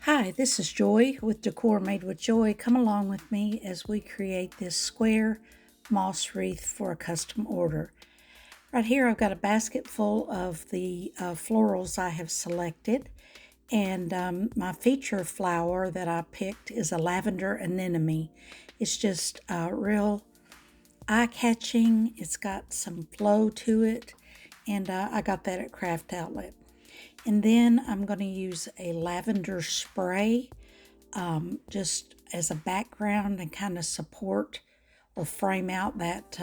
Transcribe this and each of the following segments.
Hi, this is Joy with Decor Made with Joy. Come along with me as we create this square moss wreath for a custom order. Right here I've got a basket full of the florals I have selected, and my feature flower that I picked is a lavender anemone. It's just real eye-catching. It's got some flow to it, and I got that at Craft Outlet. And then I'm going to use a lavender spray just as a background and kind of support or frame out that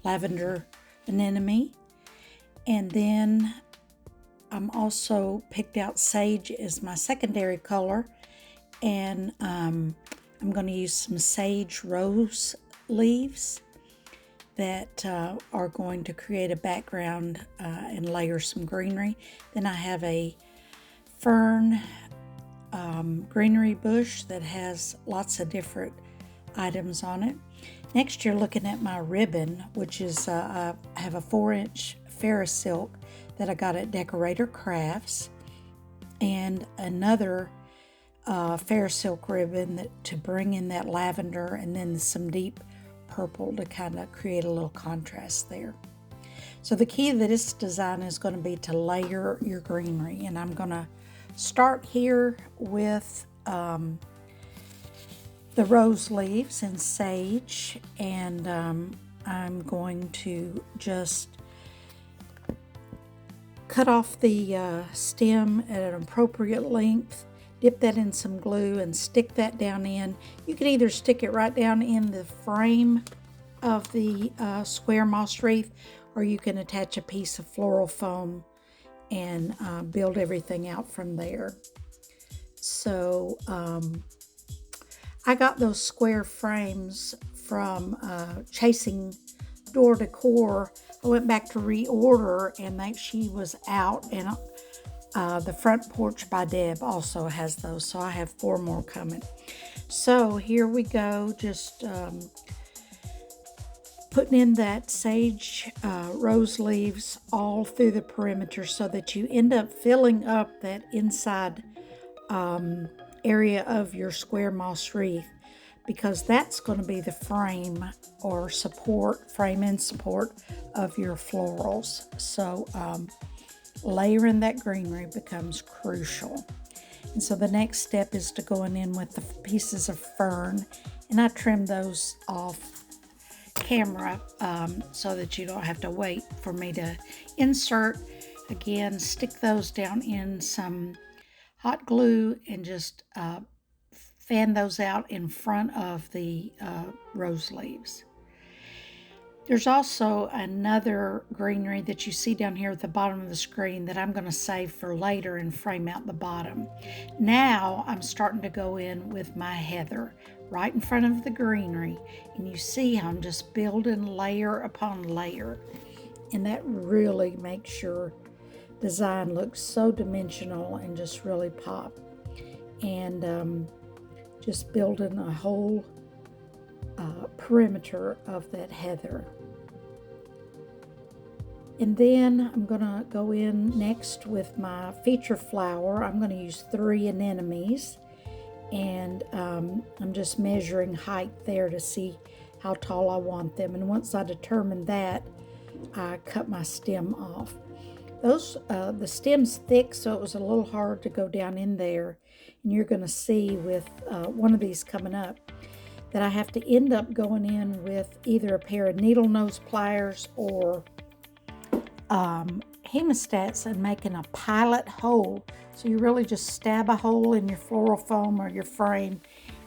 lavender anemone. And then I'm also picked out sage as my secondary color, and I'm going to use some sage rose leaves that are going to create a background and layer some greenery. Then I have a fern greenery bush that has lots of different items on it. Next, you're looking at my ribbon, which is I have a 4-inch Ferris silk that I got at Decorator Crafts, and another Ferris silk ribbon to bring in that lavender, and then some deep purple to kind of create a little contrast there. So the key to this design is going to be to layer your greenery, and I'm going to start here with the rose leaves and sage, and I'm going to just cut off the stem at an appropriate length, dip that in some glue, and stick that down in. You can either stick it right down in the frame of the square moss wreath, or you can attach a piece of floral foam and build everything out from there. So I got those square frames from Chasing Door Decor. I went back to reorder, and she was out, and the Front Porch by Deb also has those, so I have 4 more coming. So here we go, just putting in that sage rose leaves all through the perimeter so that you end up filling up that inside area of your square moss wreath, because that's going to be the frame or frame and support of your florals. So layering that greenery becomes crucial. And so the next step is to going in with the pieces of fern, and I trim those off camera so that you don't have to wait for me to insert. Again, stick those down in some hot glue and just fan those out in front of the rose leaves. There's also another greenery that you see down here at the bottom of the screen that I'm going to save for later and frame out the bottom. Now I'm starting to go in with my heather right in front of the greenery, and you see how I'm just building layer upon layer, and that really makes your design look so dimensional and just really pop. And just building a whole perimeter of that heather. And then I'm going to go in next with my feature flower. I'm going to use 3 anemones, and I'm just measuring height there to see how tall I want them. And once I determine that, I cut my stem off. The stem's thick, so it was a little hard to go down in there. And you're going to see with one of these coming up that I have to end up going in with either a pair of needle nose pliers or hemostats and making a pilot hole. So you really just stab a hole in your floral foam or your frame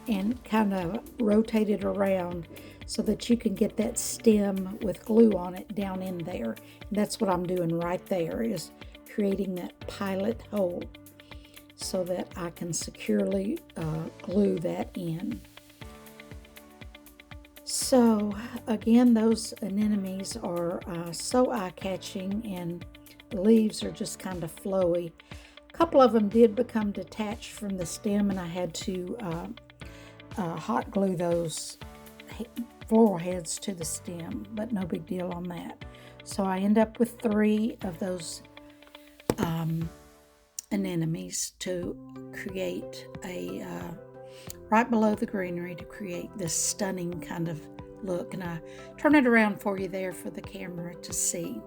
and kind of rotate it around so that you can get that stem with glue on it down in there. And that's what I'm doing right there, is creating that pilot hole so that I can securely glue that in. So again, those anemones are so eye-catching, and the leaves are just kind of flowy. A couple of them did become detached from the stem, and I had to hot glue those floral heads to the stem, but no big deal on that. So I end up with 3 of those anemones to create a, right below the greenery to create this stunning kind of look. And I turn it around for you there for the camera to see.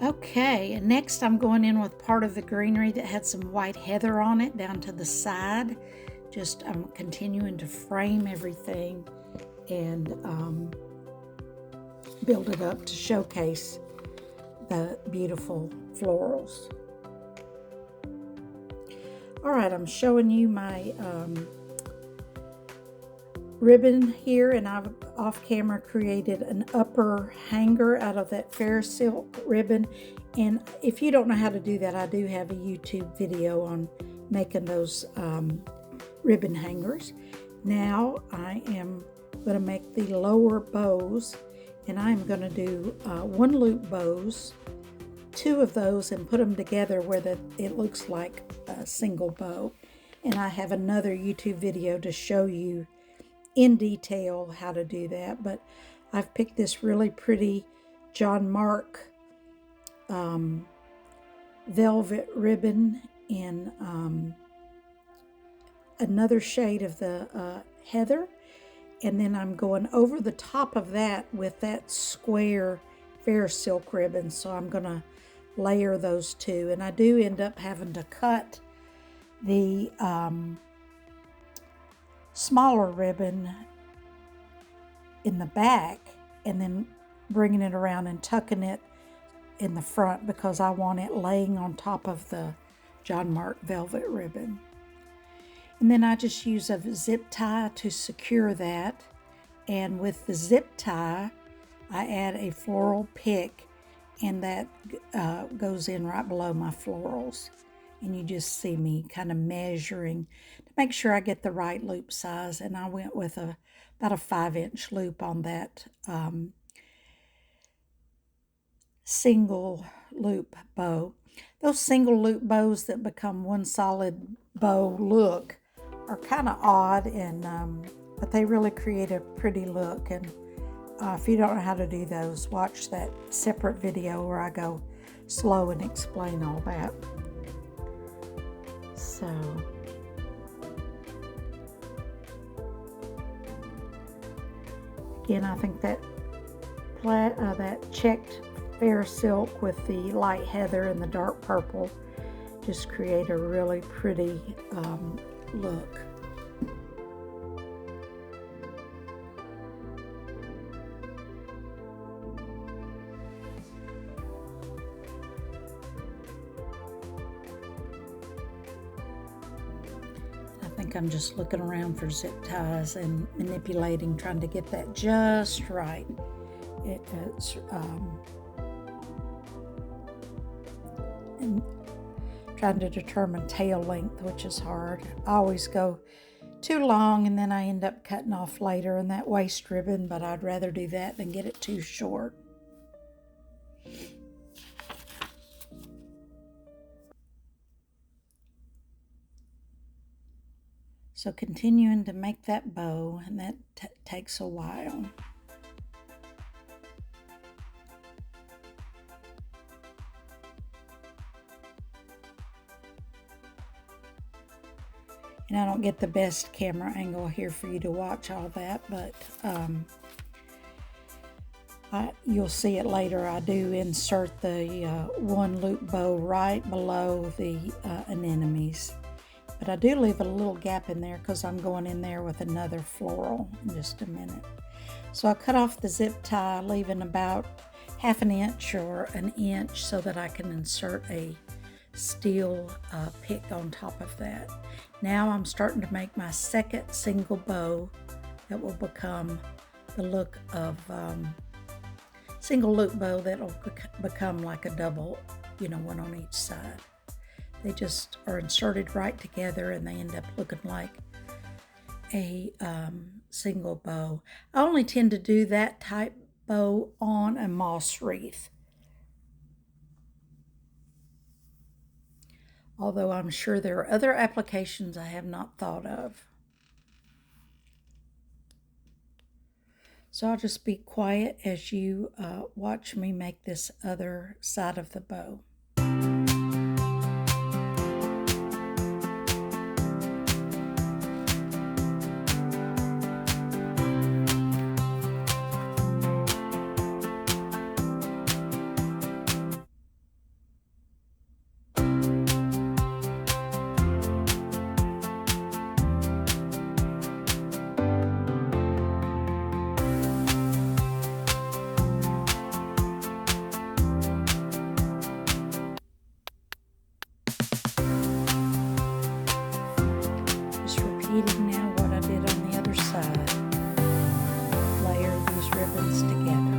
Okay, and next I'm going in with part of the greenery that had some white heather on it down to the side. Just I'm continuing to frame everything and build it up to showcase the beautiful florals. All right, I'm showing you my ribbon here, and I've off camera created an upper hanger out of that fair silk ribbon. And if you don't know how to do that, I do have a YouTube video on making those ribbon hangers. Now I am going to make the lower bows, and I'm going to do one loop bows, 2 of those, and put them together where it looks like a single bow. And I have another YouTube video to show you in detail how to do that, but I've picked this really pretty John Mark velvet ribbon in another shade of the heather, and then I'm going over the top of that with that square fair silk ribbon. So I'm going to layer those 2, and I do end up having to cut the smaller ribbon in the back and then bringing it around and tucking it in the front because I want it laying on top of the John Mark velvet ribbon. And then I just use a zip tie to secure that, and with the zip tie I add a floral pick, and that goes in right below my florals. And you just see me kind of measuring to make sure I get the right loop size. And I went with about a 5-inch loop on that single loop bow. Those single loop bows that become one solid bow look are kind of odd, and but they really create a pretty look. And if you don't know how to do those, watch that separate video where I go slow and explain all that. So again, I think that that checked fair silk with the light heather and the dark purple just create a really pretty look. I'm just looking around for zip ties and manipulating, trying to get that just right. It's and trying to determine tail length, which is hard. I always go too long and then I end up cutting off later in that waist ribbon, but I'd rather do that than get it too short. So continuing to make that bow, and that takes a while. And I don't get the best camera angle here for you to watch all that, but you'll see it later. I do insert the one loop bow right below the anemones. But I do leave a little gap in there because I'm going in there with another floral in just a minute. So I cut off the zip tie, leaving about 1/2 inch or 1 inch so that I can insert a steel pick on top of that. Now I'm starting to make my second single bow that will become the look of single loop bow that will become like a double, one on each side. They just are inserted right together and they end up looking like a single bow. I only tend to do that type bow on a moss wreath, although I'm sure there are other applications I have not thought of. So I'll just be quiet as you watch me make this other side of the bow. repeating now what I did on the other side. Layer these ribbons together.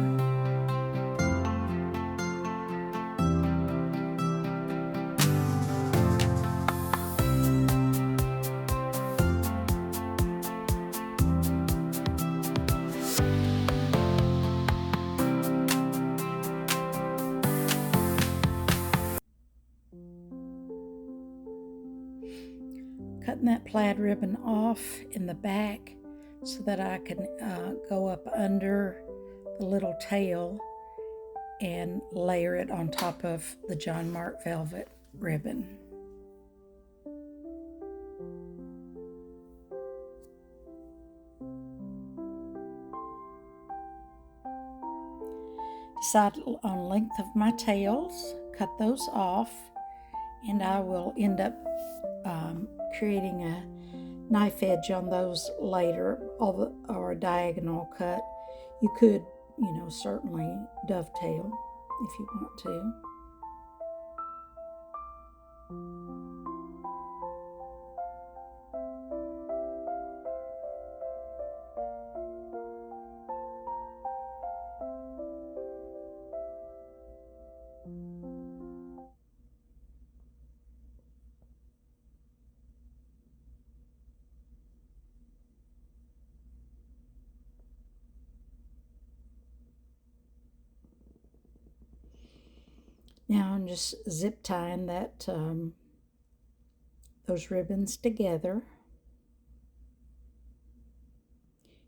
Cutting that plaid ribbon off in the back so that I can go up under the little tail and layer it on top of the John Mark velvet ribbon. Decide on length of my tails, cut those off, and I will end up creating a knife edge on those later, or a diagonal cut. You could, certainly dovetail if you want to. Now I'm just zip tying those ribbons together.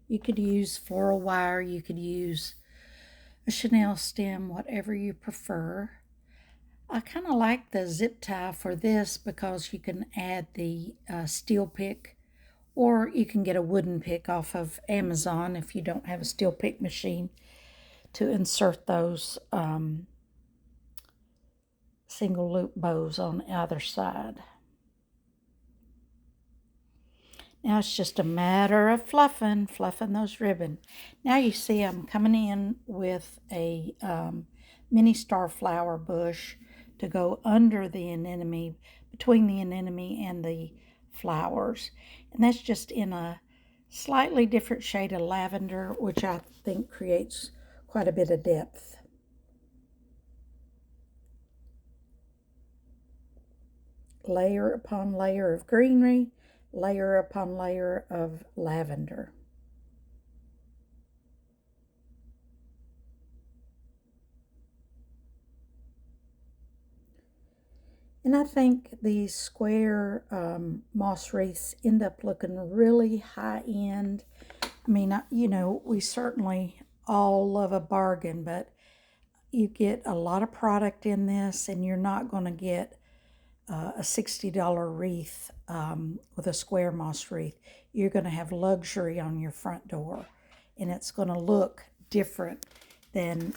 You could use floral wire, you could use a chenille stem, whatever you prefer. I kind of like the zip tie for this because you can add the steel pick, or you can get a wooden pick off of Amazon if you don't have a steel pick machine to insert those single loop bows on either side. Now it's just a matter of fluffing those ribbon. Now you see I'm coming in with a mini star flower bush to go under the anemone, between the anemone and the flowers. And that's just in a slightly different shade of lavender, which I think creates quite a bit of depth. Layer upon layer of greenery, layer upon layer of lavender. And I think these square moss wreaths end up looking really high-end. I mean, we certainly all love a bargain, but you get a lot of product in this, and you're not going to get a $60 wreath with a square moss wreath. You're going to have luxury on your front door, and it's going to look different than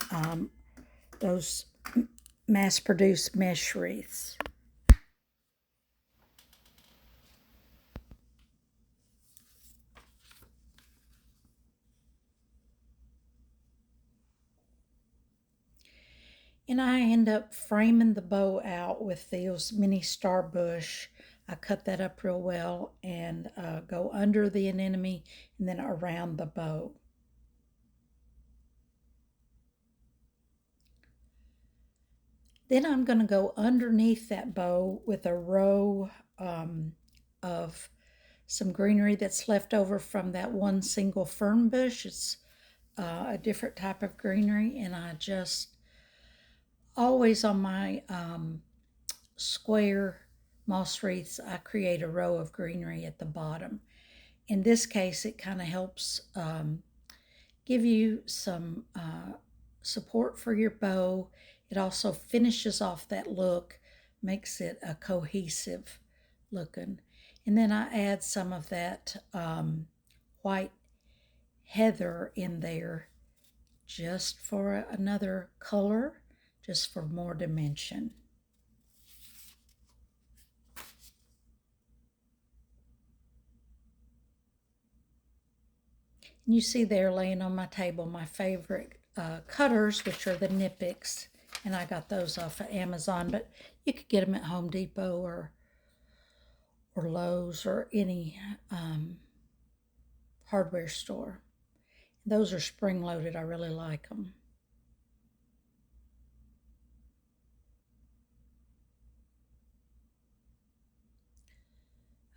those mass-produced mesh wreaths. And I end up framing the bow out with those mini star bush. I cut that up real well and go under the anemone and then around the bow. Then I'm going to go underneath that bow with a row of some greenery that's left over from that one single fern bush. It's a different type of greenery, and I just always on my square moss wreaths, I create a row of greenery at the bottom. In this case, it kind of helps give you some support for your bow. It also finishes off that look, makes it a cohesive looking. And then I add some of that white heather in there just for another color, just for more dimension. And you see there laying on my table my favorite cutters, which are the Knipex, and I got those off of Amazon, but you could get them at Home Depot or or Lowe's or any hardware store. Those are spring-loaded. I really like them.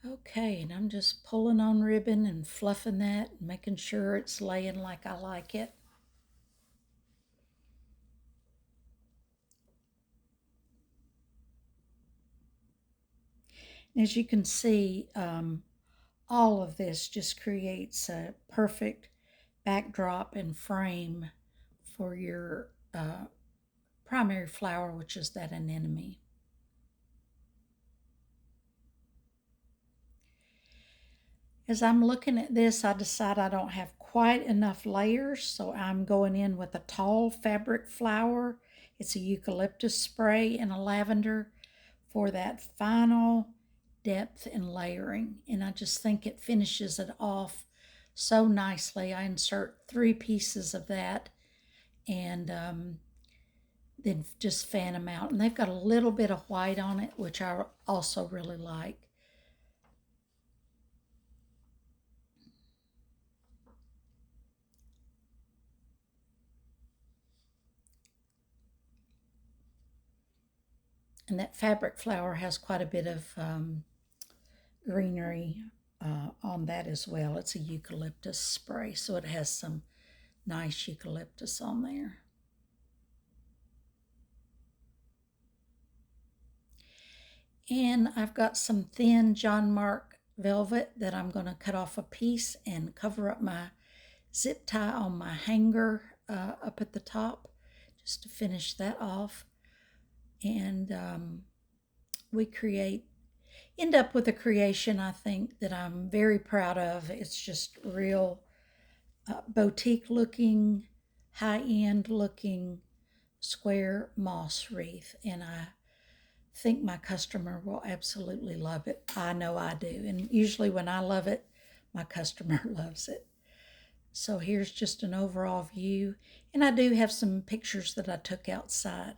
Okay, and I'm just pulling on ribbon and fluffing that and making sure it's laying like I like it. As you can see, all of this just creates a perfect backdrop and frame for your primary flower, which is that anemone. As I'm looking at this, I decide I don't have quite enough layers, so I'm going in with a tall fabric flower. It's a eucalyptus spray and a lavender for that final depth and layering, and I just think it finishes it off so nicely. I insert 3 pieces of that and then just fan them out, and they've got a little bit of white on it, which I also really like. And that fabric flower has quite a bit of greenery on that as well. It's a eucalyptus spray, so it has some nice eucalyptus on there. And I've got some thin John Mark velvet that I'm going to cut off a piece and cover up my zip tie on my hanger up at the top just to finish that off. And we end up with a creation I think that I'm very proud of. It's just real boutique looking, high-end looking square moss wreath, and I think my customer will absolutely love it. I know I do, and usually when I love it, my customer loves it. So here's just an overall view, and I do have some pictures that I took outside.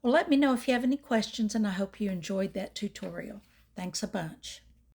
Well, let me know if you have any questions, and I hope you enjoyed that tutorial. Thanks a bunch.